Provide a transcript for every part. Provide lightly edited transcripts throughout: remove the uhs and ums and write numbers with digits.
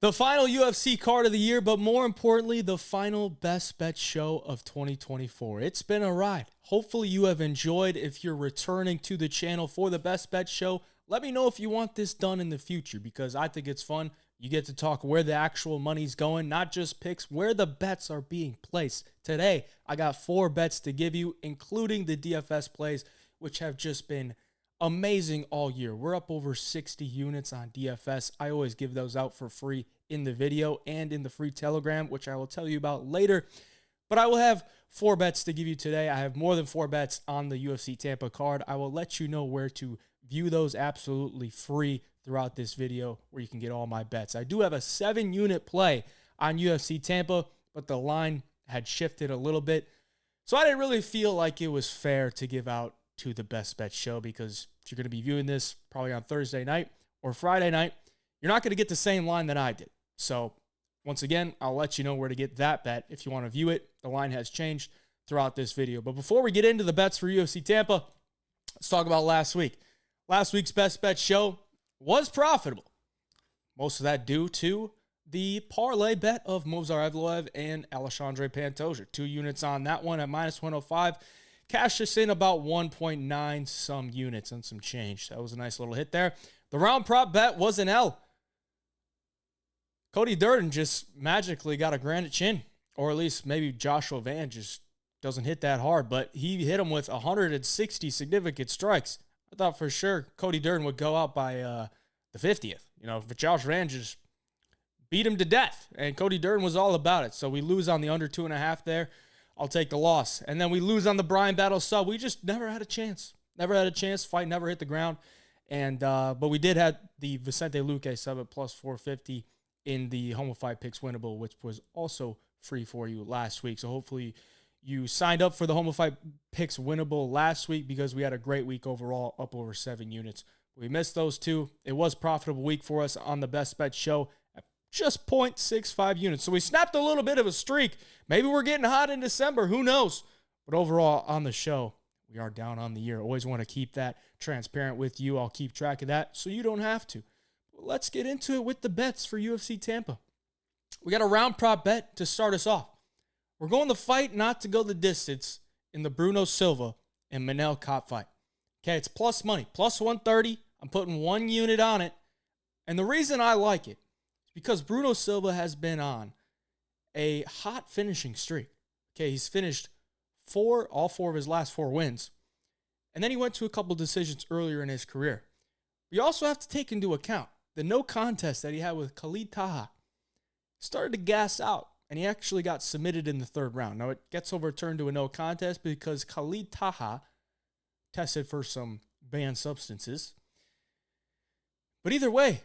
The final UFC card of the year, but more importantly, the final best bet show of 2024. It's been a ride. Hopefully you have enjoyed. If you're returning to the channel for the best bet show, let me know if you want this done in the future because I think it's fun. You get to talk where the actual money's going, not just picks, where the bets are being placed. Today, I got 4 bets to give you, including the DFS plays, which have just been amazing all year. We're up over 60 units on DFS. I always give those out for free in the video and in the free Telegram, which I will tell you about later. But I will have 4 bets to give you today. I have more than 4 bets on the UFC Tampa card. I will let you know where to view those absolutely free throughout this video where you can get all my bets. I do have a 7-unit play on UFC Tampa, but the line had shifted a little bit. So I didn't really feel like it was fair to give out to the best bet show because if you're going to be viewing this probably on Thursday night or Friday night, you're not going to get the same line that I did. So once again, I'll let you know where to get that bet if you want to view it. The line has changed throughout this video. But before we get into the bets for UFC Tampa, let's talk about last week. Last week's best bet show was profitable. Most of that due to the parlay bet of Movsar Evloev and Alexandre Pantoja. 2 units on that one at minus 105. Cashed us in about 1.9 some units and some change. That was a nice little hit there. The round prop bet was an L. Cody Durden just magically got a granite chin. Or at least maybe Joshua Van just doesn't hit that hard. But he hit him with 160 significant strikes. I thought for sure Cody Durden would go out by the 50th. You know, if Josh Van just beat him to death. And Cody Durden was all about it. So we lose on the under 2.5 there. I'll take the loss. And then we lose on the Brian Battle sub. We just never had a chance. Never had a chance. Fight never hit the ground. And but we did have the Vicente Luque sub at plus 450 in the Home of Fight Picks Winnable, which was also free for you last week. So hopefully you signed up for the Home of Fight Picks Winnable last week because we had a great week overall, up over 7 units. We missed those 2. It was a profitable week for us on the Best Bet show at just 0.65 units. So we snapped a little bit of a streak. Maybe we're getting hot in December. Who knows? But overall on the show, we are down on the year. Always want to keep that transparent with you. I'll keep track of that so you don't have to. But let's get into it with the bets for UFC Tampa. We got a round prop bet to start us off. We're going the fight not to go the distance in the Bruno Silva and Manel Kape fight. Okay, it's plus money, plus 130. I'm putting 1 unit on it. And the reason I like it is because Bruno Silva has been on a hot finishing streak. Okay, he's finished all 4 of his last 4 wins. And then he went to a couple decisions earlier in his career. We also have to take into account the no contest that he had with Khalid Taha. Started to gas out. And he actually got submitted in the 3rd round. Now, it gets overturned to a no contest because Khalid Taha tested for some banned substances. But either way,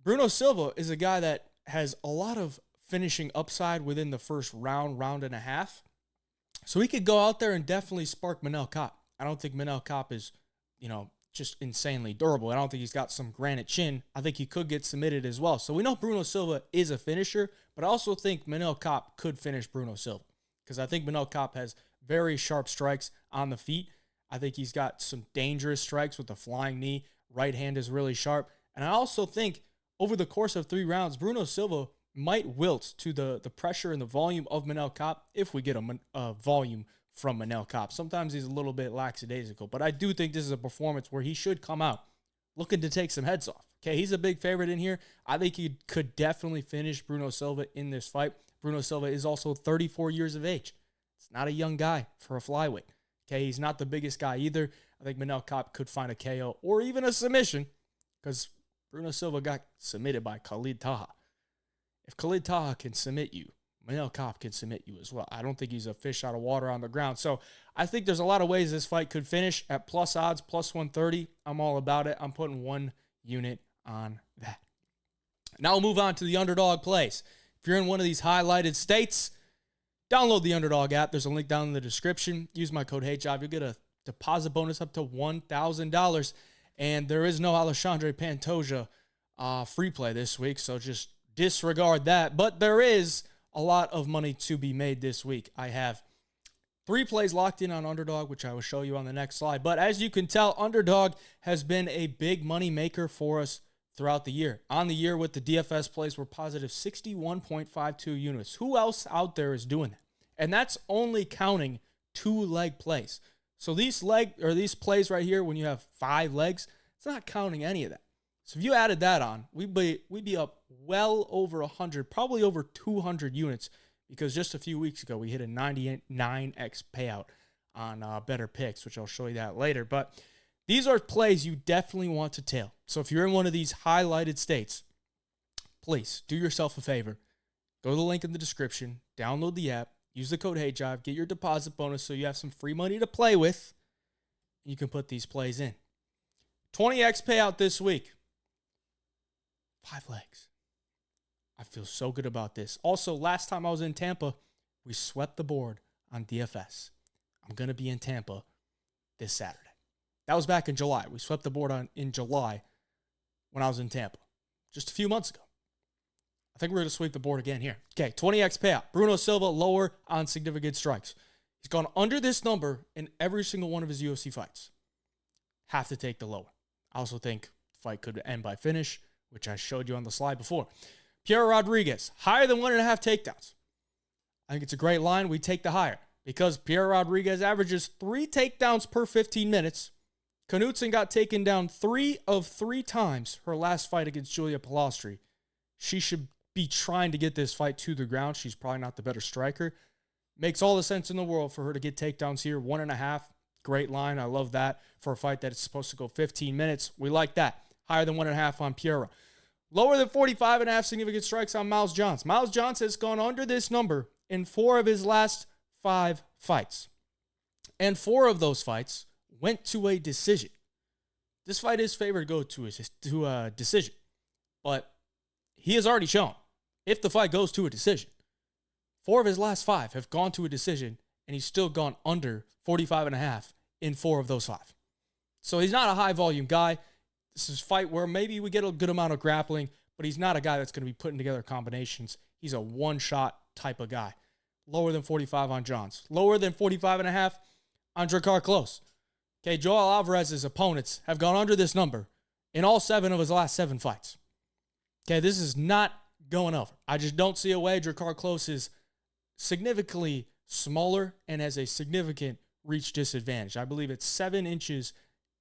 Bruno Silva is a guy that has a lot of finishing upside within the first round and a half. So he could go out there and definitely spark Manel Kape. I don't think Manel Kape is, just insanely durable. I don't think he's got some granite chin. I think he could get submitted as well. So we know Bruno Silva is a finisher, but I also think Manel Kape could finish Bruno Silva because I think Manel Kape has very sharp strikes on the feet. I think he's got some dangerous strikes with the flying knee. Right hand is really sharp. And I also think over the course of 3 rounds, Bruno Silva might wilt to the pressure and the volume of Manel Kape if we get a volume from Manel Kape. Sometimes he's a little bit lackadaisical, but I do think this is a performance where he should come out looking to take some heads off. Okay, he's a big favorite in here. I think he could definitely finish Bruno Silva in this fight. Bruno Silva is also 34 years of age. It's not a young guy for a flyweight. Okay, he's not the biggest guy either. I think Manel Kape could find a KO or even a submission because Bruno Silva got submitted by Khalid Taha. If Khalid Taha can submit you, Manel Kape can submit you as well. I don't think he's a fish out of water on the ground. So I think there's a lot of ways this fight could finish at plus odds, plus 130. I'm all about it. I'm putting 1 unit on that. Now we'll move on to the Underdog Plays. If you're in one of these highlighted states, download the Underdog app. There's a link down in the description. Use my code HeyJob. You'll get a deposit bonus up to $1,000. And there is no Alexandre Pantoja free play this week, so just disregard that. But there is a lot of money to be made this week. I have 3 plays locked in on Underdog, which I will show you on the next slide. But as you can tell, Underdog has been a big money maker for us throughout the year. On the year with the DFS plays, we're positive 61.52 units. Who else out there is doing that? And that's only counting 2-leg plays. So these plays right here, when you have 5 legs, it's not counting any of that. So if you added that on, we'd be up well over 100, probably over 200 units, because just a few weeks ago we hit a 99x payout on Betr picks, which I'll show you that later. But these are plays you definitely want to tail. So if you're in one of these highlighted states, please do yourself a favor. Go to the link in the description, download the app, use the code HeyJive, get your deposit bonus so you have some free money to play with, and you can put these plays in. 20x payout this week. 5 legs. I feel so good about this. Also, last time I was in Tampa, we swept the board on DFS. I'm going to be in Tampa this Saturday. That was back in July. We swept the board in July when I was in Tampa, just a few months ago. I think we're going to sweep the board again here. Okay, 20x payout. Bruno Silva, lower on significant strikes. He's gone under this number in every single one of his UFC fights. Have to take the lower. I also think the fight could end by finish, which I showed you on the slide before. Pierre Rodriguez, higher than 1.5 takedowns. I think it's a great line. We take the higher because Pierre Rodriguez averages 3 takedowns per 15 minutes. Knudsen got taken down 3 of 3 times her last fight against Julia Palostri. She should be trying to get this fight to the ground. She's probably not the better striker. Makes all the sense in the world for her to get takedowns here. 1.5, great line. I love that for a fight that is supposed to go 15 minutes. We like that. Higher than 1.5 on Pierre. Lower than 45.5 significant strikes on Miles Johnson. Miles Johnson has gone under this number in 4 of his last 5 fights. And 4 of those fights went to a decision. This fight is favored to go to a decision. But he has already shown, if the fight goes to a decision, 4 of his last 5 have gone to a decision, and he's still gone under 45.5 in 4 of those 5. So he's not a high-volume guy. This is a fight where maybe we get a good amount of grappling, but he's not a guy that's going to be putting together combinations. He's a one-shot type of guy. Lower than 45 on Johns. Lower than 45.5 on Drakkar Klose. Okay, Joel Alvarez's opponents have gone under this number in all 7 of his last 7 fights. Okay, this is not going over. I just don't see a way. Drakkar Klose is significantly smaller and has a significant reach disadvantage. I believe it's 7 inches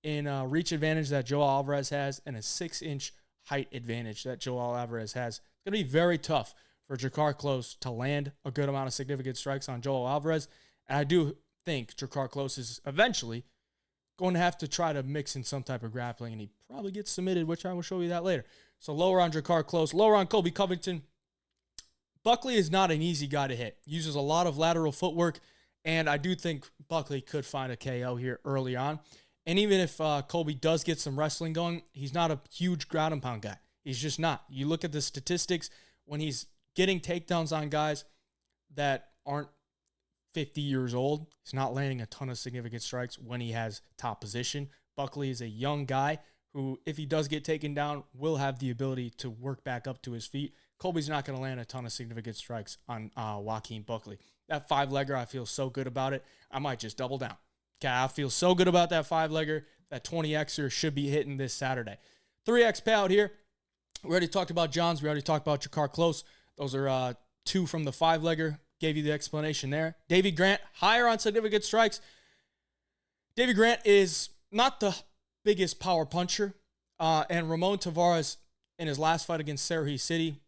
in reach advantage that Joel Alvarez has and a 6-inch height advantage that Joel Alvarez has. It's going to be very tough for Drakkar Klose to land a good amount of significant strikes on Joel Alvarez. And I do think Drakkar Klose is eventually going to have to try to mix in some type of grappling, and he probably gets submitted, which I will show you that later. So lower on Drakkar Klose, lower on Colby Covington. Buckley is not an easy guy to hit. Uses a lot of lateral footwork, and I do think Buckley could find a KO here early on. And even if Colby does get some wrestling going, he's not a huge ground and pound guy. He's just not. You look at the statistics when he's getting takedowns on guys that aren't 50 years old. He's not landing a ton of significant strikes when he has top position. Buckley is a young guy who, if he does get taken down, will have the ability to work back up to his feet. Colby's not going to land a ton of significant strikes on Joaquin Buckley. That 5-legger, I feel so good about it. I might just double down. Okay, I feel so good about that 5-legger. That 20Xer should be hitting this Saturday. 3X payout here. We already talked about Johns. We already talked about Drakkar Klose. Those are 2 from the 5-legger. Gave you the explanation there. Davy Grant, higher on significant strikes. Davy Grant is not the biggest power puncher. And Ramon Tavares, in his last fight against Sarahi City,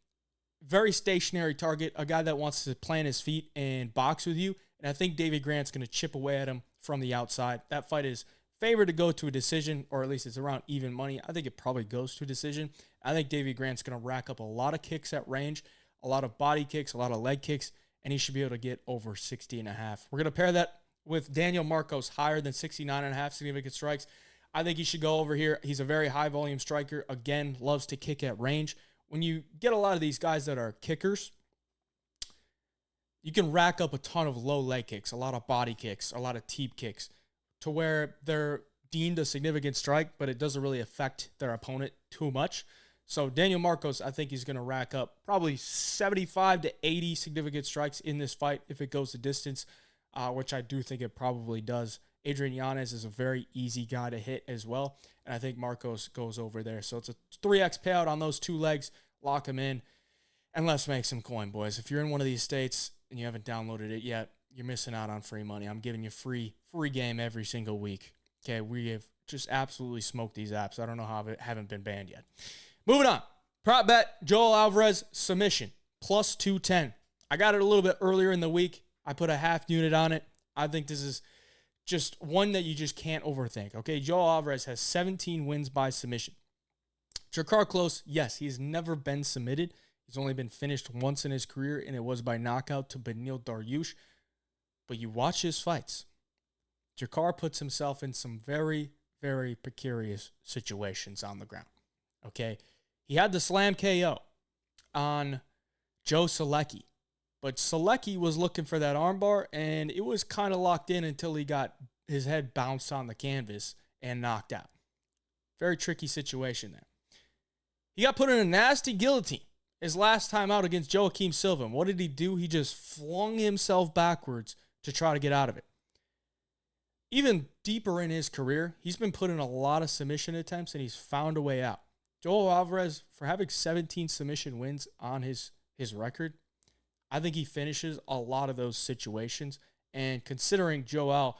very stationary target, a guy that wants to plant his feet and box with you. And I think Davy Grant's going to chip away at him from the outside. That fight is favored to go to a decision, or at least it's around even money. I think it probably goes to a decision. I think Davy Grant's going to rack up a lot of kicks at range, a lot of body kicks, a lot of leg kicks, and he should be able to get over 60.5. We're going to pair that with Daniel Marcos, higher than 69.5 significant strikes. I think he should go over here. He's a very high-volume striker. Again, loves to kick at range. When you get a lot of these guys that are kickers, you can rack up a ton of low leg kicks, a lot of body kicks, a lot of teep kicks, to where they're deemed a significant strike, but it doesn't really affect their opponent too much. So Daniel Marcos, I think he's going to rack up probably 75 to 80 significant strikes in this fight if it goes the distance, which I do think it probably does Adrian Yanez is a very easy guy to hit as well. And I think Marcos goes over there. So it's a 3x payout on those two legs. Lock him in. And let's make some coin, boys. If you're in one of these states and you haven't downloaded it yet, you're missing out on free money. I'm giving you free game every single week. Okay, we have just absolutely smoked these apps. I don't know how it haven't been banned yet. Moving on. Prop bet, Joel Alvarez submission, plus 210. I got it a little bit earlier in the week. I put a half unit on it. I think this is just one that you just can't overthink. Okay, Joel Alvarez has 17 wins by submission. Jakar Close, yes, he's never been submitted. He's only been finished once in his career, and it was by knockout to Beneil Dariush. But you watch his fights. Jakar puts himself in some very, very precarious situations on the ground. Okay? He had the slam KO on Joe Selecki. But Selecki was looking for that armbar, and it was kind of locked in until he got his head bounced on the canvas and knocked out. Very tricky situation there. He got put in a nasty guillotine his last time out against Joaquim Silva. And what did he do? He just flung himself backwards to try to get out of it. Even deeper in his career, he's been put in a lot of submission attempts, and he's found a way out. Joel Alvarez, for having 17 submission wins on his record, I think he finishes a lot of those situations. And considering Joel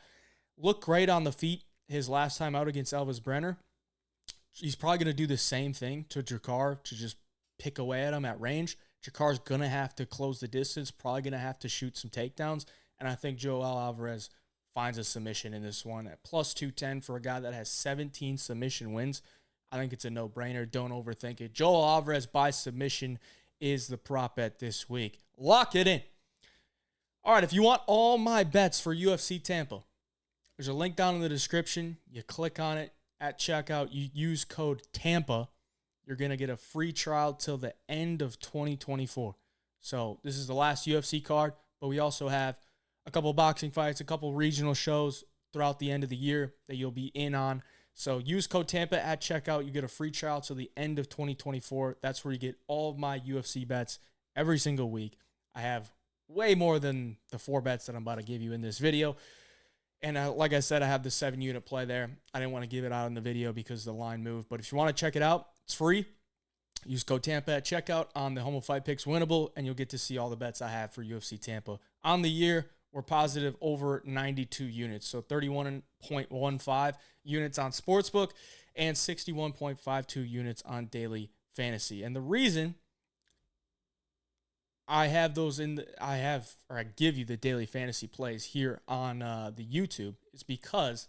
looked great on the feet his last time out against Elvis Brenner, he's probably going to do the same thing to Jakar to just pick away at him at range. Jakar's going to have to close the distance, probably going to have to shoot some takedowns. And I think Joel Alvarez finds a submission in this one at plus 210 for a guy that has 17 submission wins. I think it's a no-brainer. Don't overthink it. Joel Alvarez by submission is the prop bet this week. Lock it in. All right, if you want all my bets for UFC Tampa, there's a link down in the description. You click on it at checkout. You use code TAMPA. You're going to get a free trial till the end of 2024. So this is the last UFC card, but we also have a couple boxing fights, a couple regional shows throughout the end of the year that you'll be in on. So use code TAMPA at checkout. You get a free trial till the end of 2024. That's where you get all of my UFC bets every single week. I have way more than the 4 bets that I'm about to give you in this video. And like I said, I have the 7-unit play there. I didn't want to give it out in the video because the line moved. But if you want to check it out, it's free. Use code TAMPA at checkout on the Home of Fight Picks Winnable, and you'll get to see all the bets I have for UFC Tampa. On the year, we're positive over 92 units. So 31.15 units on Sportsbook and 61.52 units on Daily Fantasy. And the reason I give you the Daily Fantasy plays here on the YouTube is because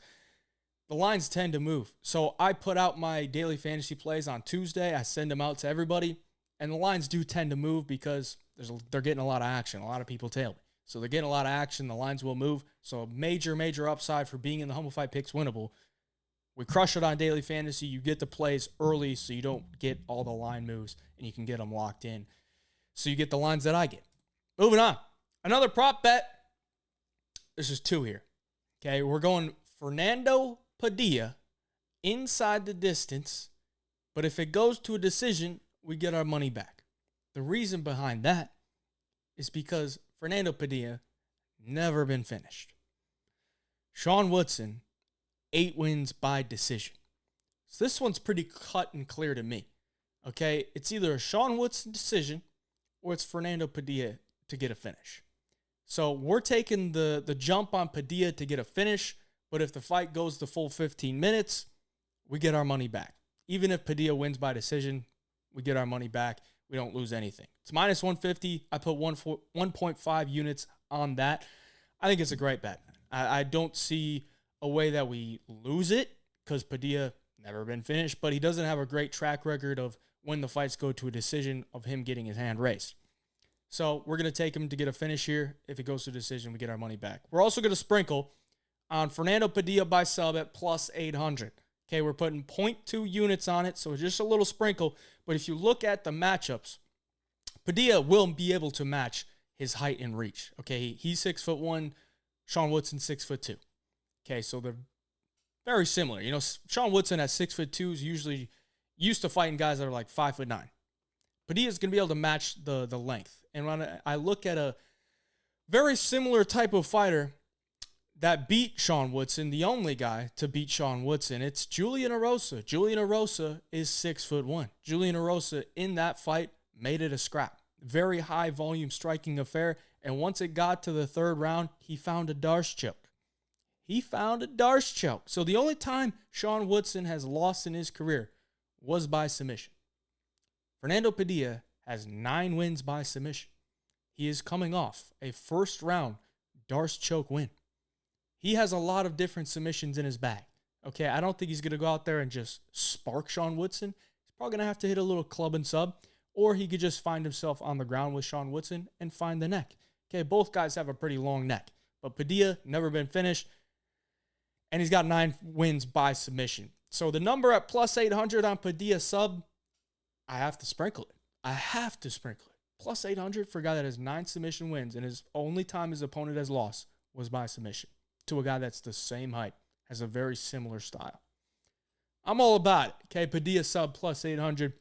the lines tend to move. So I put out my Daily Fantasy plays on Tuesday. I send them out to everybody, and the lines do tend to move because they're getting a lot of action. A lot of people tail me. So they're getting a lot of action. The lines will move. So a major upside for being in the Home of Fight Picks Winnable. We crush it on Daily Fantasy. You get the plays early so you don't get all the line moves, and you can get them locked in. So you get the lines that I get. Moving on. Another prop bet. There's just 2 here. Okay, we're going Fernando Padilla inside the distance, but if it goes to a decision, we get our money back. The reason behind that is because Fernando Padilla never been finished. Sean Woodson, 8 wins by decision. So this one's pretty cut and clear to me. Okay, it's either a Sean Woodson decision or it's Fernando Padilla to get a finish. So we're taking the jump on Padilla to get a finish, but if the fight goes the full 15 minutes, we get our money back. Even if Padilla wins by decision, we get our money back. We don't lose anything. It's minus 150. I put 1.5 units on that. I think it's a great bet. I don't see a way that we lose it because Padilla never been finished, but he doesn't have a great track record of when the fights go to a decision of him getting his hand raised. So we're going to take him to get a finish here. If it goes to a decision, we get our money back. We're also going to sprinkle on Fernando Padilla by sub at plus 800. Okay, we're putting 0.2 units on it, so just a little sprinkle. But if you look at the matchups, Padilla will be able to match his height and reach. Okay, he's 6'1", Sean Woodson 6'2". Okay, so they're very similar. You know, Sean Woodson at 6'2" is usually used to fighting guys that are like 5'9". Padilla's going to be able to match the length. And when I look at a very similar type of fighter, that beat Sean Woodson, the only guy to beat Sean Woodson, it's Julian Erosa. Julian Erosa is 6'1". Julian Erosa in that fight made it a scrap. Very high volume striking affair. And once it got to the third round, he found a Darce choke. So the only time Sean Woodson has lost in his career was by submission. Fernando Padilla has 9 wins by submission. He is coming off a first round Darce choke win. He has a lot of different submissions in his bag. Okay, I don't think he's going to go out there and just spark Sean Woodson. He's probably going to have to hit a little club and sub, or he could just find himself on the ground with Sean Woodson and find the neck. Okay, both guys have a pretty long neck, but Padilla never been finished, and he's got 9 wins by submission. So the number at plus 800 on Padilla sub, I have to sprinkle it. Plus 800 for a guy that has 9 submission wins, and his only time his opponent has lost was by submission to a guy that's the same height, has a very similar style. I'm all about it. Okay, Padilla sub plus 800,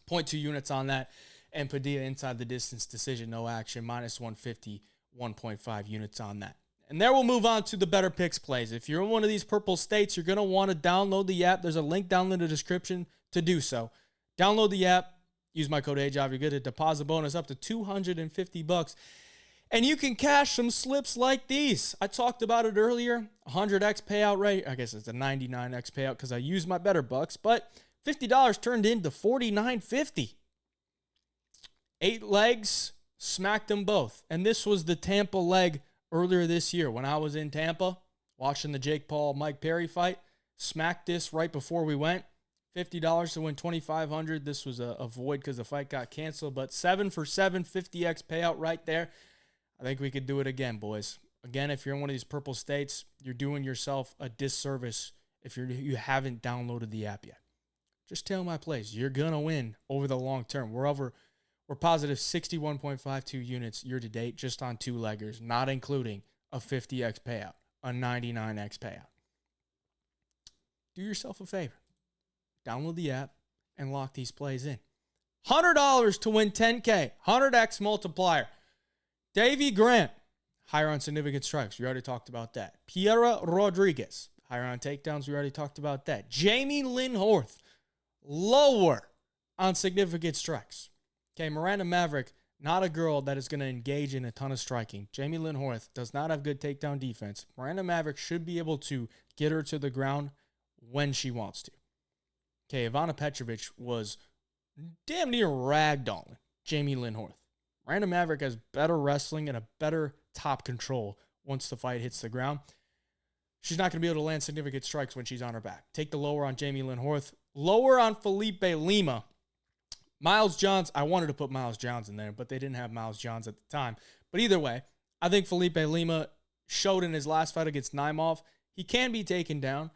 0.2 units on that, and Padilla inside the distance decision, no action, minus 150, 1.5 units on that. And there we'll move on to the Betr Picks plays. If you're in one of these purple states, you're going to want to download the app. There's a link down in the description to do so. Download the app. Use my code AJOB. You're good at deposit bonus up to $250. And you can cash some slips like these. I talked about it earlier. 100x payout rate. I guess it's a 99x payout because I used my Betr bucks. But $50 turned into $49.50. 8 legs, smacked them both. And this was the Tampa leg earlier this year when I was in Tampa watching the Jake Paul-Mike Perry fight. Smacked this right before we went. $50 to win $2,500. This was a void because the fight got canceled. But 7 for 7, 50x payout right there. I think we could do it again, boys. Again, if you're in one of these purple states, you're doing yourself a disservice if you haven't downloaded the app yet. Just tell my plays. You're going to win over the long term. We're positive 61.52 units year to date just on 2-leggers, not including a 50x payout, a 99x payout. Do yourself a favor. Download the app and lock these plays in. $100 to win $10K, 100x multiplier. Davey Grant, higher on significant strikes. We already talked about that. Piera Rodriguez, higher on takedowns. We already talked about that. Jamie Lynn Horth, lower on significant strikes. Okay, Miranda Maverick, not a girl that is going to engage in a ton of striking. Jamie Lynn Horth does not have good takedown defense. Miranda Maverick should be able to get her to the ground when she wants to. Okay, Ivana Petrovic was damn near ragdolling Jamie Lynn Horth. Miranda Maverick has better wrestling and a better top control once the fight hits the ground. She's not going to be able to land significant strikes when she's on her back. Take the lower on Jamie Lynn Horth. Lower on Felipe Lima. Miles Johns, I wanted to put Miles Johns in there, but they didn't have Miles Johns at the time. But either way, I think Felipe Lima showed in his last fight against Naimov, he can be taken down.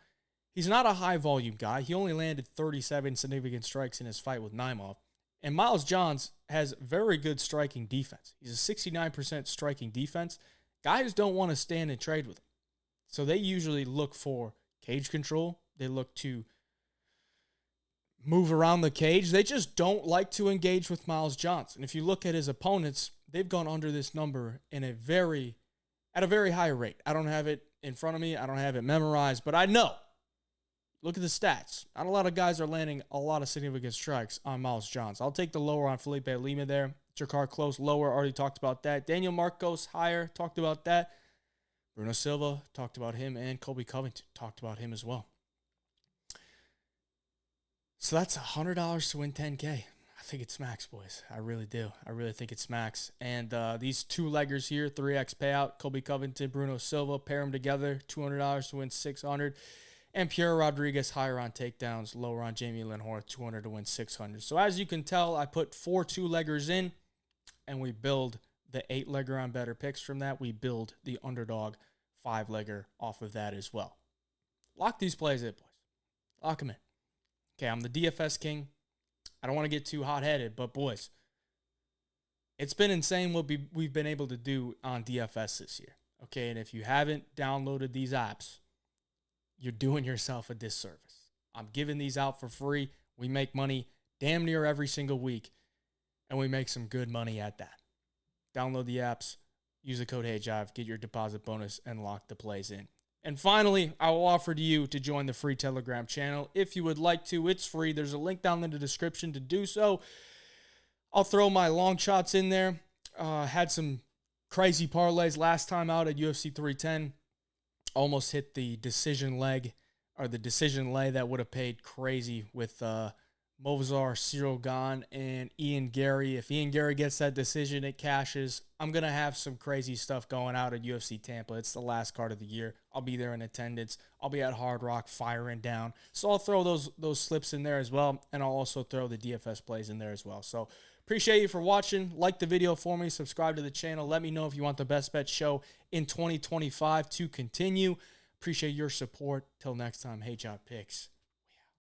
He's not a high-volume guy. He only landed 37 significant strikes in his fight with Naimov. And Miles Johns has very good striking defense. He's a 69% striking defense. Guys don't want to stand and trade with him. So they usually look for cage control. They look to move around the cage. They just don't like to engage with Miles Johns. And if you look at his opponents, they've gone under this number at a very high rate. I don't have it in front of me. I don't have it memorized, but I know. Look at the stats. Not a lot of guys are landing a lot of significant strikes on Miles Johns. I'll take the lower on Felipe Lima there. Jakar Close, lower. Already talked about that. Daniel Marcos, higher. Talked about that. Bruno Silva, talked about him. And Colby Covington, talked about him as well. So that's $100 to win $10K. I think it smacks, boys. I really do. I really think it smacks. And these 2-leggers here, 3x payout. Colby Covington, Bruno Silva, pair them together. $200 to win $600. And Pierre Rodriguez, higher on takedowns, lower on Jamie Lynn Horth, $200 to win $600. So as you can tell, I put 4 2-leggers in, and we build the 8-legger on Betr Picks from that. We build the Underdog 5-legger off of that as well. Lock these plays in, boys. Lock them in. Okay, I'm the DFS king. I don't want to get too hot-headed, but boys, it's been insane what we've been able to do on DFS this year. Okay, and if you haven't downloaded these apps, you're doing yourself a disservice. I'm giving these out for free. We make money damn near every single week, and we make some good money at that. Download the apps. use the code HeyJive, get your deposit bonus, and lock the plays in. And finally, I will offer to you to join the free Telegram channel. If you would like to, it's free. There's a link down in the description to do so. I'll throw my long shots in there. Had some crazy parlays last time out at UFC 310. Almost hit the decision leg, or the decision lay that would have paid crazy with Movsar, Cyril Gane, and Ian Gary. If Ian Gary gets that decision, it cashes. I'm going to have some crazy stuff going out at UFC Tampa. It's the last card of the year. I'll be there in attendance. I'll be at Hard Rock firing down. So I'll throw those slips in there as well, and I'll also throw the DFS plays in there as well. So appreciate you for watching. Like the video for me. Subscribe to the channel. Let me know if you want the Best Bet Show in 2025 to continue. Appreciate your support. Till next time, Hey Job Picks.